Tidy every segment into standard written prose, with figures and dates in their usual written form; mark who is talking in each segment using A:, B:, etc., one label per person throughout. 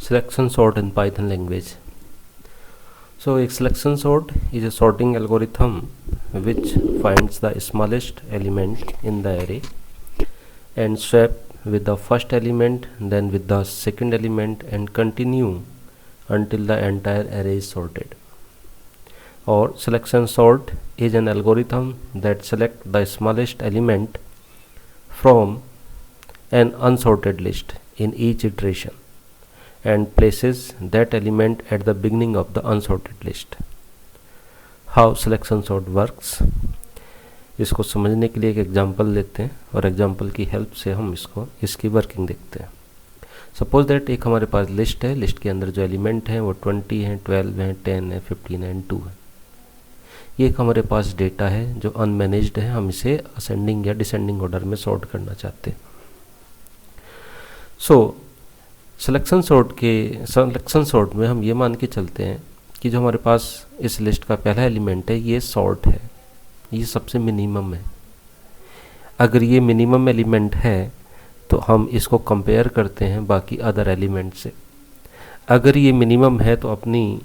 A: Selection sort in Python language. So a selection sort is a sorting algorithm which finds the smallest element in the array and swap with the first element, then with the second element, and continue until the entire array is sorted. Or selection sort is an algorithm that selects the smallest element from an unsorted list in each iteration and places that element at the beginning of the unsorted list. How selection sort works, इसको समझने के लिए एक example लेते हैं और example की help से हम इसकी वर्किंग देखते हैं. सपोज दैट एक हमारे पास लिस्ट है. लिस्ट के अंदर जो एलिमेंट हैं वो 20 हैं, 12 हैं, 10 है, 15 है एंड 2 है. ये एक हमारे पास डेटा है जो अनमैनेज्ड है. हम इसे असेंडिंग या डिसेंडिंग ऑर्डर में सॉर्ट करना चाहते हैं. सिलेक्शन सॉर्ट में हम ये मान के चलते हैं कि जो हमारे पास इस लिस्ट का पहला एलिमेंट है ये सॉर्ट है, ये सबसे मिनिमम है. अगर ये मिनिमम एलिमेंट है तो हम इसको कंपेयर करते हैं बाकी अदर एलिमेंट से. अगर ये मिनिमम है तो अपनी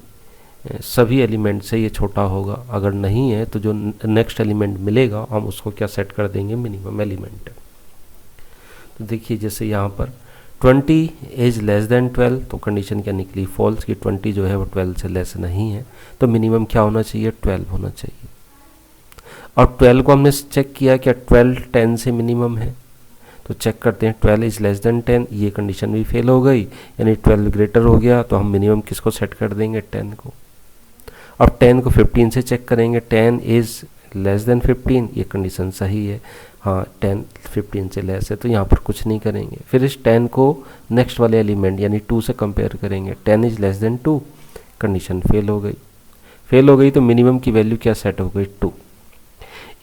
A: सभी एलिमेंट से ये छोटा होगा. अगर नहीं है तो जो नेक्स्ट एलिमेंट मिलेगा हम उसको क्या सेट कर देंगे, मिनिमम एलिमेंट. तो देखिए जैसे यहाँ पर 20 इज लेस देन 12 तो कंडीशन क्या निकली, फॉल्स, कि 20 जो है वो 12 से लेस नहीं है. तो मिनिमम क्या होना चाहिए, 12 होना चाहिए. और 12 को हमने चेक किया क्या 12 10 से मिनिमम है. तो चेक करते हैं 12 इज लेस देन 10, ये कंडीशन भी फेल हो गई, यानी 12 ग्रेटर हो गया. तो हम मिनिमम किसको सेट कर देंगे, 10 को. अब 10 को 15 से चेक करेंगे, 10 इज लेस देन 15, ये कंडीशन सही है. हाँ 10 15 से लेस है तो यहाँ पर कुछ नहीं करेंगे. फिर इस 10 को नेक्स्ट वाले एलिमेंट यानी 2 से कंपेयर करेंगे, 10 is less than 2, condition fail हो गई. तो मिनिमम की वैल्यू क्या सेट हो गई, 2.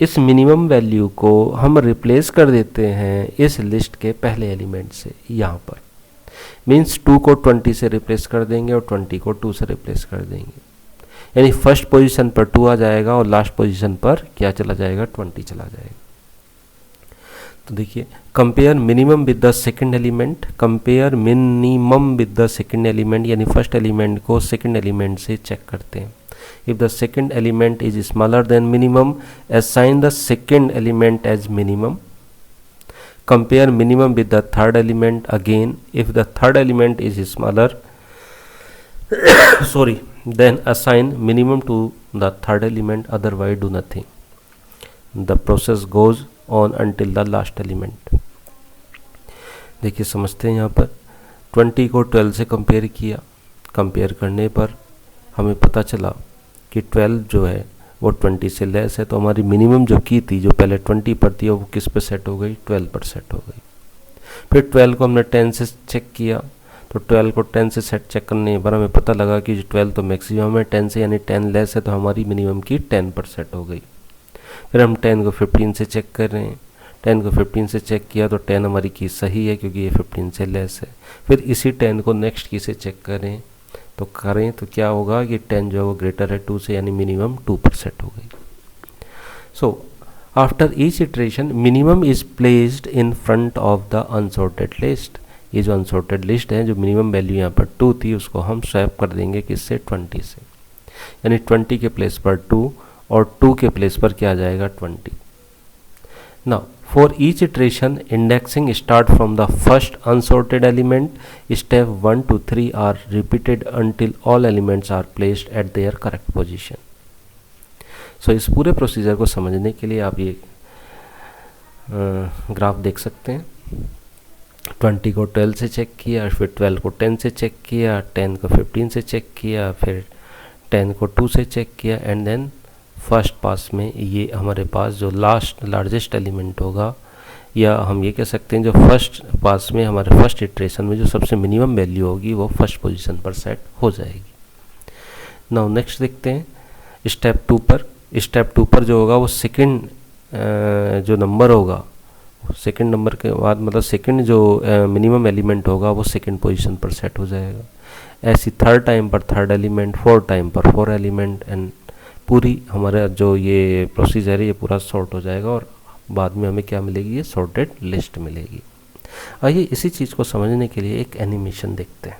A: इस मिनिमम वैल्यू को हम रिप्लेस कर देते हैं इस लिस्ट के पहले एलिमेंट से. यहाँ पर मीन्स 2 को 20 से रिप्लेस कर देंगे और 20 को 2 से रिप्लेस कर देंगे. यानी फर्स्ट पोजीशन पर 2 आ जाएगा और लास्ट पोजीशन पर क्या चला जाएगा, 20 चला जाएगा. तो देखिए compare minimum with the second element. Compare minimum with the second element यानी फर्स्ट एलिमेंट को सेकंड एलिमेंट से चेक करते हैं. If the second element is smaller than minimum, assign the second element as minimum. Compare minimum with the third element. Again if the third element is smaller then assign minimum to the third element, otherwise do nothing. The process goes on until the last element. देखिए समझते हैं यहाँ पर 20 को 12 से compare किया. Compare करने पर हमें पता चला कि 12 जो है वो 20 से लेस है. तो हमारी मिनिमम जो की थी, जो पहले 20 पर थी, वो किस पे सेट हो गई, 12 पर सेट हो गई. फिर 12 को हमने 10 से चेक किया. तो 12 को 10 से सेट चेक करने पर हमें पता लगा कि 12 तो मैक्सिमम है 10 से, यानी 10 लेस है तो हमारी मिनिमम की 10 पर सेट हो गई. फिर हम 10 को 15 से चेक कर रहे हैं. 10 को 15 से चेक किया तो 10 हमारी की सही है क्योंकि ये 15 से लेस है. फिर इसी 10 को नेक्स्ट की से चेक करें तो क्या होगा कि 10 जो है वो ग्रेटर है 2 से, यानी मिनिमम 2 पर सेट हो गई. So after each iteration minimum is placed in front of the unsorted list. ये जो अनसॉर्टेड लिस्ट है, जो मिनिमम वैल्यू यहाँ पर 2 थी, उसको हम स्वैप कर देंगे किससे, 20 से. यानी 20 के प्लेस पर 2 और 2 के प्लेस पर क्या आ जाएगा, 20. Now for each iteration indexing start from the first unsorted element. Step 1 to 3 are repeated until all elements are placed at their correct position. So इस पूरे प्रोसीजर को समझने के लिए आप ये ग्राफ देख सकते हैं. 20 को 12 से चेक किया, फिर 12 को 10 से चेक किया, 10 को 15 से चेक किया, फिर 10 को 2 से चेक किया, एंड देन फर्स्ट पास में ये हमारे पास जो लार्जेस्ट एलिमेंट होगा, या हम ये कह सकते हैं जो फर्स्ट पास में हमारे फर्स्ट इटरेशन में जो सबसे मिनिमम वैल्यू होगी वो फर्स्ट पोजीशन पर सेट हो जाएगी. नाउ नेक्स्ट देखते हैं स्टेप 2 पर. स्टेप 2 पर जो होगा वो सेकंड जो नंबर होगा, सेकंड नंबर के बाद मतलब सेकंड जो मिनिमम एलिमेंट होगा वो सेकंड पोजीशन पर सेट हो जाएगा. ऐसी थर्ड टाइम पर थर्ड एलिमेंट, फोर्थ टाइम पर फोर एलिमेंट, एंड पूरी हमारा जो ये प्रोसीजर है ये पूरा सॉर्ट हो जाएगा और बाद में हमें क्या मिलेगी, ये सॉर्टेड लिस्ट मिलेगी. आइए इसी चीज़ को समझने के लिए एक एनिमेशन देखते हैं.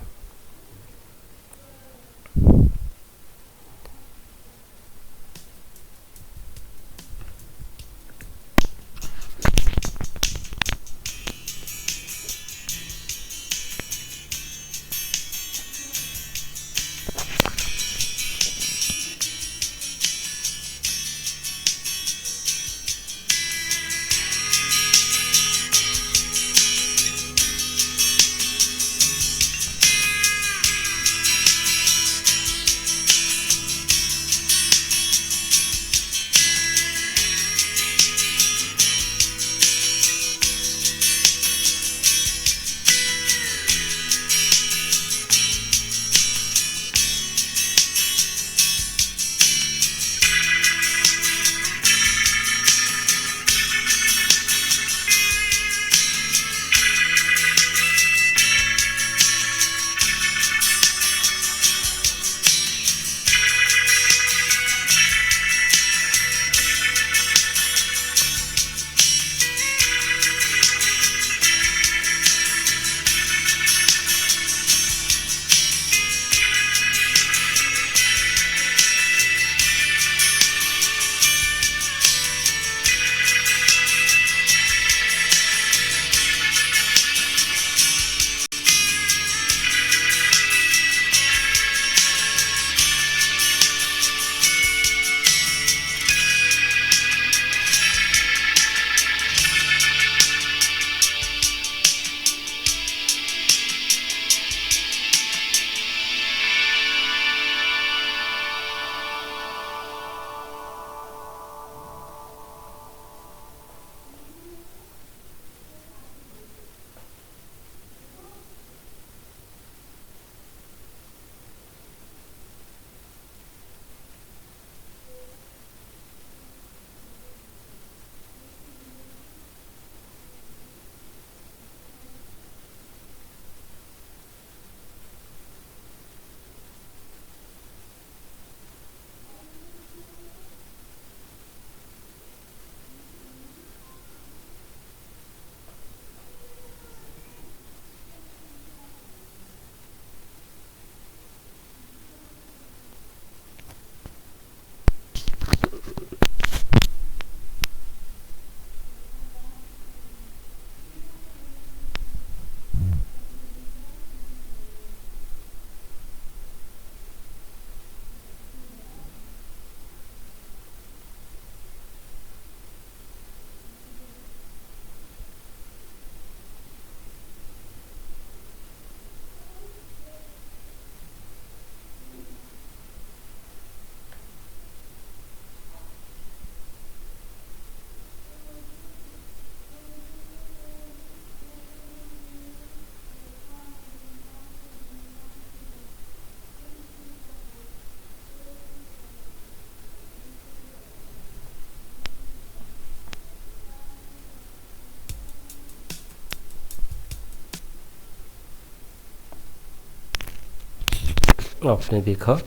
A: आपने देखा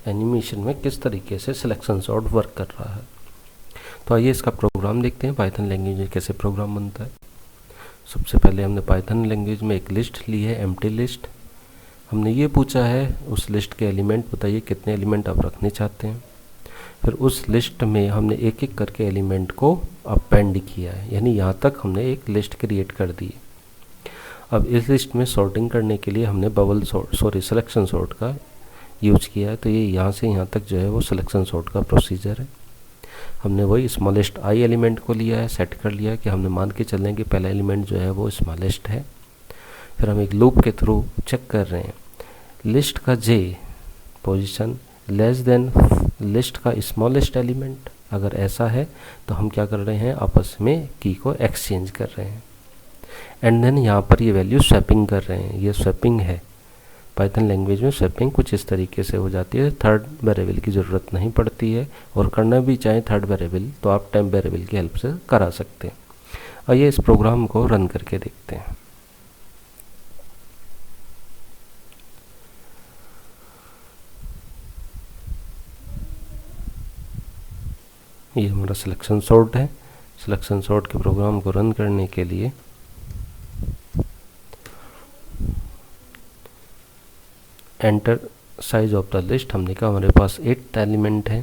A: एनिमेशन में किस तरीके से सिलेक्शन सॉर्ट वर्क कर रहा है। तो आइए इसका प्रोग्राम देखते हैं, पाइथन लैंग्वेज में कैसे प्रोग्राम बनता है। सबसे पहले हमने पाइथन लैंग्वेज में एक लिस्ट ली है, एम्प्टी लिस्ट। हमने ये पूछा है उस लिस्ट के एलिमेंट बताइए कितने एलिमेंट आप रखने चाहते हैं। फिर उस लिस्ट में हमने एक एक करके एलिमेंट को अपेंड किया है, यानी यहाँ तक हमने एक लिस्ट क्रिएट कर दी। अब इस लिस्ट में सॉर्टिंग करने के लिए हमने बबल सॉर्ट सिलेक्शन सॉर्ट का यूज किया है। तो ये यहाँ से यहाँ तक जो है वो सिलेक्शन सॉर्ट का प्रोसीजर है। हमने वही स्मॉलेस्ट आई एलिमेंट को लिया है, सेट कर लिया है कि हमने मान के चल रहे हैं कि पहला एलिमेंट जो है वो स्मॉलेस्ट है। फिर हम एक लूप के थ्रू चेक कर रहे हैं लिस्ट का जे पोजीशन लेस देन लिस्ट का स्मॉलेस्ट एलिमेंट। अगर ऐसा है तो हम क्या कर रहे हैं, आपस में की को एक्सचेंज कर रहे हैं। एंड देन यहाँ पर ये वैल्यू स्वैपिंग कर रहे हैं। ये स्वैपिंग है, पाइथन लैंग्वेज में स्वैपिंग कुछ इस तरीके से हो जाती है। थर्ड वेरिएबल की ज़रूरत नहीं पड़ती है, और करना भी चाहे थर्ड वेरिएबल तो आप टेम्प वेरिएबल की हेल्प से करा सकते हैं। आइए इस प्रोग्राम को रन करके देखते हैं। ये हमारा सिलेक्शन सॉर्ट है। सिलेक्शन सॉर्ट के प्रोग्राम को रन करने के लिए enter size of the list, हमने कहा हमारे पास 8 एलिमेंट है।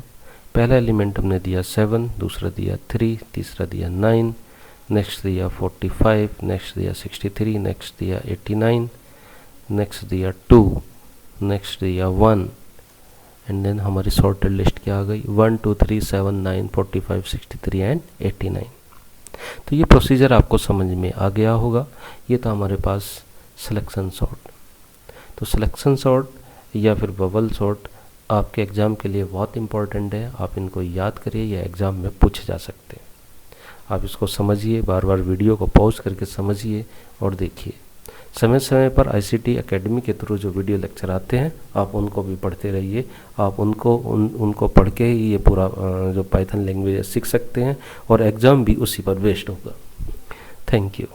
A: पहला एलिमेंट हमने दिया 7, दूसरा दिया 3, तीसरा दिया 9, नेक्स्ट दिया 45, नेक्स्ट दिया 63, नेक्स्ट दिया 89, नेक्स्ट दिया 2, नेक्स्ट दिया 1, एंड देन हमारी सॉर्टेड लिस्ट क्या आ गई 1 2 3 7 9 45 63 एंड 89। तो ये प्रोसीजर आपको समझ में आ गया होगा। ये था हमारे पास सिलेक्शन सॉर्ट। तो सिलेक्शन सॉर्ट या फिर बबल सॉर्ट आपके एग्ज़ाम के लिए बहुत इंपॉर्टेंट है। आप इनको याद करिए, या एग्ज़ाम में पूछे जा सकते हैं। आप इसको समझिए, बार बार वीडियो को पॉज करके समझिए और देखिए। समय समय पर ICT एकेडमी के थ्रू जो वीडियो लेक्चर आते हैं आप उनको भी पढ़ते रहिए। आप उनको पढ़ के ही ये पूरा जो पाइथन लैंग्वेज सीख सकते हैं, और एग्ज़ाम भी उसी पर बेस्ड होगा। Thank you.